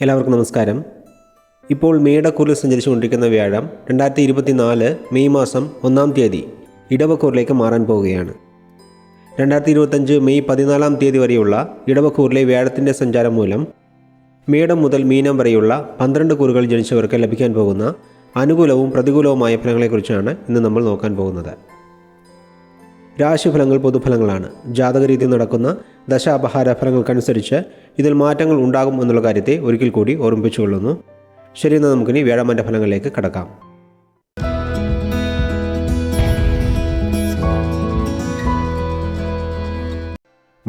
എല്ലാവർക്കും നമസ്കാരം. ഇപ്പോൾ മേടക്കൂറിൽ സഞ്ചരിച്ചുകൊണ്ടിരിക്കുന്ന വ്യാഴം 2024 മെയ് മാസം 1-ാം തീയതി ഇടവക്കൂറിലേക്ക് മാറാൻ പോവുകയാണ്. 2025 മെയ് 14-ാം തീയതി വരെയുള്ള ഇടവക്കൂറിലെ വ്യാഴത്തിൻ്റെ സഞ്ചാരം മൂലം മേടം മുതൽ മീനം വരെയുള്ള 12 കൂറുകൾ ജനിച്ചവർക്ക് ലഭിക്കാൻ പോകുന്ന അനുകൂലവും പ്രതികൂലവുമായ ഫലങ്ങളെക്കുറിച്ചാണ് ഇന്ന് നമ്മൾ നോക്കാൻ പോകുന്നത്. രാശിഫലങ്ങൾ പൊതുഫലങ്ങളാണ്. ജാതകരീതി നടക്കുന്ന ദശാപഹാര ഫലങ്ങൾക്കനുസരിച്ച് ഇതിൽ മാറ്റങ്ങൾ ഉണ്ടാകും എന്നുള്ള കാര്യത്തെ ഒരിക്കൽ കൂടി ഓർമ്മിപ്പിച്ചുകൊള്ളുന്നു. ശരി, എന്നാൽ നമുക്കിനി വ്യാഴമാൻ്റെ ഫലങ്ങളിലേക്ക് കടക്കാം.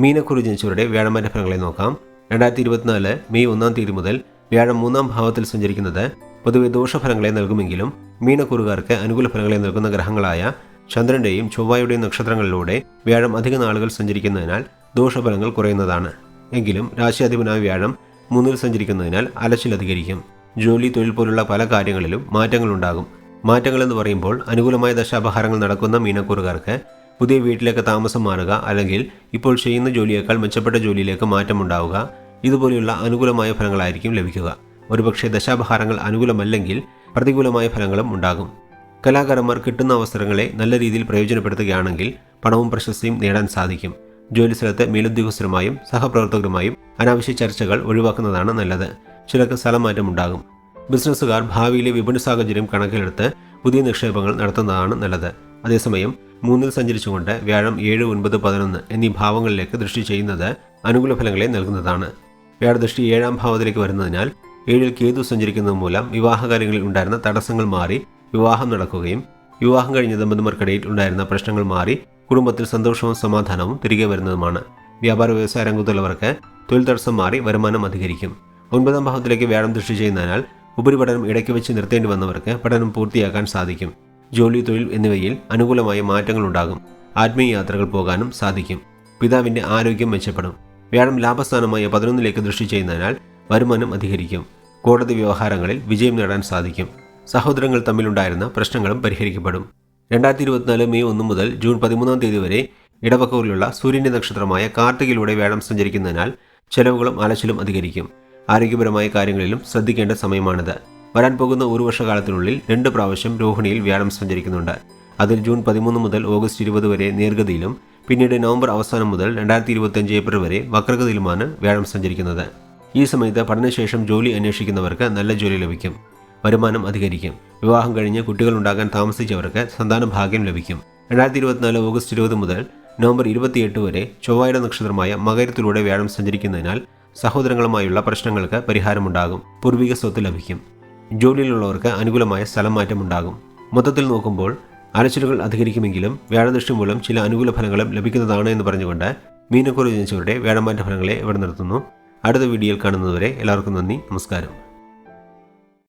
മീനക്കുറി ജനിച്ചവരുടെ വ്യാഴമാൻ്റെ ഫലങ്ങളെ നോക്കാം. 2024 മെയ് 1-ാം തീയതി മുതൽ വ്യാഴം 3-ാം ഭാവത്തിൽ സഞ്ചരിക്കുന്നത് പൊതുവെ ദോഷഫലങ്ങളെ നൽകുമെങ്കിലും മീനക്കുറുകാർക്ക് അനുകൂല ഫലങ്ങളെ നൽകുന്ന ഗ്രഹങ്ങളായ ചന്ദ്രൻ്റെയും ചൊവ്വയുടെയും നക്ഷത്രങ്ങളിലൂടെ വ്യാഴം അധിക നാളുകൾ സഞ്ചരിക്കുന്നതിനാൽ ദോഷഫലങ്ങൾ കുറയുന്നതാണ്. എങ്കിലും രാശിയാധിപനായ വ്യാഴം 3-ൽ സഞ്ചരിക്കുന്നതിനാൽ അലച്ചിൽ അധികരിക്കും. ജോലി, തൊഴിൽ പോലുള്ള പല കാര്യങ്ങളിലും മാറ്റങ്ങളുണ്ടാകും. മാറ്റങ്ങളെന്ന് പറയുമ്പോൾ അനുകൂലമായ ദശാപഹാരങ്ങൾ നടക്കുന്ന മീനക്കൂറുകാർക്ക് പുതിയ വീട്ടിലേക്ക് താമസം മാറുക, അല്ലെങ്കിൽ ഇപ്പോൾ ചെയ്യുന്ന ജോലിയേക്കാൾ മെച്ചപ്പെട്ട ജോലിയിലേക്ക് മാറ്റമുണ്ടാവുക, ഇതുപോലെയുള്ള അനുകൂലമായ ഫലങ്ങളായിരിക്കും ലഭിക്കുക. ഒരുപക്ഷെ ദശാപഹാരങ്ങൾ അനുകൂലമല്ലെങ്കിൽ പ്രതികൂലമായ ഫലങ്ങളും ഉണ്ടാകും. കലാകാരന്മാർ കിട്ടുന്ന അവസരങ്ങളെ നല്ല രീതിയിൽ പ്രയോജനപ്പെടുത്തുകയാണെങ്കിൽ പണവും പ്രശസ്തിയും നേടാൻ സാധിക്കും. ജോലിസ്ഥലത്ത് മേലുദ്യോഗസ്ഥരുമായും സഹപ്രവർത്തകരുമായും അനാവശ്യ ചർച്ചകൾ ഒഴിവാക്കുന്നതാണ് നല്ലത്. ചിലർക്ക് സ്ഥലമാറ്റം ഉണ്ടാകും. ബിസിനസ്സുകാർ ഭാവിയിലെ വിപണി സാഹചര്യം കണക്കിലെടുത്ത് പുതിയ നിക്ഷേപങ്ങൾ നടത്തുന്നതാണ് നല്ലത്. അതേസമയം 3-ൽ സഞ്ചരിച്ചുകൊണ്ട് വ്യാഴം 7, 9, 11 എന്നീ ഭാവങ്ങളിലേക്ക് ദൃഷ്ടി ചെയ്യുന്നത് അനുകൂല ഫലങ്ങളെ നൽകുന്നതാണ്. വ്യാഴദൃഷ്ടി 7-ാം ഭാവത്തിലേക്ക് വരുന്നതിനാൽ 7-ൽ കേതു സഞ്ചരിക്കുന്നത് മൂലം വിവാഹകാര്യങ്ങളിൽ ഉണ്ടായിരുന്ന തടസ്സങ്ങൾ മാറി വിവാഹം നടക്കുകയും വിവാഹം കഴിഞ്ഞ ദമ്പതിമാർക്കിടയിൽ ഉണ്ടായിരുന്ന പ്രശ്നങ്ങൾ മാറി കുടുംബത്തിൽ സന്തോഷവും സമാധാനവും തിരികെ വരുന്നതുമാണ്. വ്യാപാര വ്യവസായ രംഗത്തുള്ളവർക്ക് തൊഴിൽ തടസ്സം മാറി വരുമാനം അധികരിക്കും. 9-ാം ഭാവത്തിലേക്ക് വ്യാഴം ദൃഷ്ടി ചെയ്യുന്നതിനാൽ ഉപരിപഠനം ഇടയ്ക്ക് വെച്ച് നിർത്തേണ്ടി വന്നവർക്ക് പഠനം പൂർത്തിയാക്കാൻ സാധിക്കും. ജോലി, തൊഴിൽ എന്നിവയിൽ അനുകൂലമായ മാറ്റങ്ങൾ ഉണ്ടാകും. ആത്മീയ യാത്രകൾ പോകാനും സാധിക്കും. പിതാവിൻ്റെ ആരോഗ്യം മെച്ചപ്പെടും. വ്യാഴം ലാഭസ്ഥാനമായ 11-ലേക്ക് ദൃഷ്ടി ചെയ്യുന്നതിനാൽ വരുമാനം അധികരിക്കും. കോടതി വ്യവഹാരങ്ങളിൽ വിജയം നേടാൻ സാധിക്കും. സഹോദരങ്ങൾ തമ്മിലുണ്ടായിരുന്ന പ്രശ്നങ്ങളും പരിഹരിക്കപ്പെടും. 2024 മെയ് 1 മുതൽ ജൂൺ 13-ാം തീയതി വരെ ഇടവക്കൂറിലുള്ള സൂര്യൻ്റെ നക്ഷത്രമായ കാർത്തികയിലൂടെ വ്യാഴം സഞ്ചരിക്കുന്നതിനാൽ ചെലവുകളും അലച്ചിലും അധികരിക്കും. ആരോഗ്യപരമായ കാര്യങ്ങളിലും ശ്രദ്ധിക്കേണ്ട സമയമാണിത്. വരാൻ പോകുന്ന ഒരു വർഷകാലത്തിനുള്ളിൽ 2 പ്രാവശ്യം രോഹിണിയിൽ വ്യാഴം സഞ്ചരിക്കുന്നുണ്ട്. അതിൽ ജൂൺ 13 മുതൽ ഓഗസ്റ്റ് 20 വരെ നേർഗതിയിലും പിന്നീട് നവംബർ അവസാനം മുതൽ 2025 ഏപ്രിൽ വരെ വക്രഗതിയിലുമാണ് വ്യാഴം സഞ്ചരിക്കുന്നത്. ഈ സമയത്ത് പഠനശേഷം ജോലി അന്വേഷിക്കുന്നവർക്ക് നല്ല ജോലി ലഭിക്കും. വരുമാനം അധികരിക്കും. വിവാഹം കഴിഞ്ഞ് കുട്ടികളുണ്ടാകാൻ താമസിച്ചവർക്ക് സന്താന ഭാഗ്യം ലഭിക്കും. 2024 ഓഗസ്റ്റ് 20 മുതൽ നവംബർ 28 വരെ ചൊവ്വയുടെ നക്ഷത്രമായ മകരത്തിലൂടെ വ്യാഴം സഞ്ചരിക്കുന്നതിനാൽ സഹോദരങ്ങളുമായുള്ള പ്രശ്നങ്ങൾക്ക് പരിഹാരമുണ്ടാകും. പൂർവിക സ്വത്ത് ലഭിക്കും. ജോലിയിലുള്ളവർക്ക് അനുകൂലമായ സ്ഥലം മാറ്റമുണ്ടാകും. മൊത്തത്തിൽ നോക്കുമ്പോൾ അലച്ചിലുകൾ അധികരിക്കുമെങ്കിലും വ്യാഴദൃഷ്ടി മൂലം ചില അനുകൂല ഫലങ്ങളും ലഭിക്കുന്നതാണ് എന്ന് പറഞ്ഞുകൊണ്ട് മീനക്കുറി ജനിച്ചവരുടെ വ്യാഴമാറ്റ ഫലങ്ങളെ ഇവിടെ നിർത്തുന്നു. അടുത്ത വീഡിയോയിൽ കാണുന്നതുവരെ എല്ലാവർക്കും നന്ദി, നമസ്കാരം.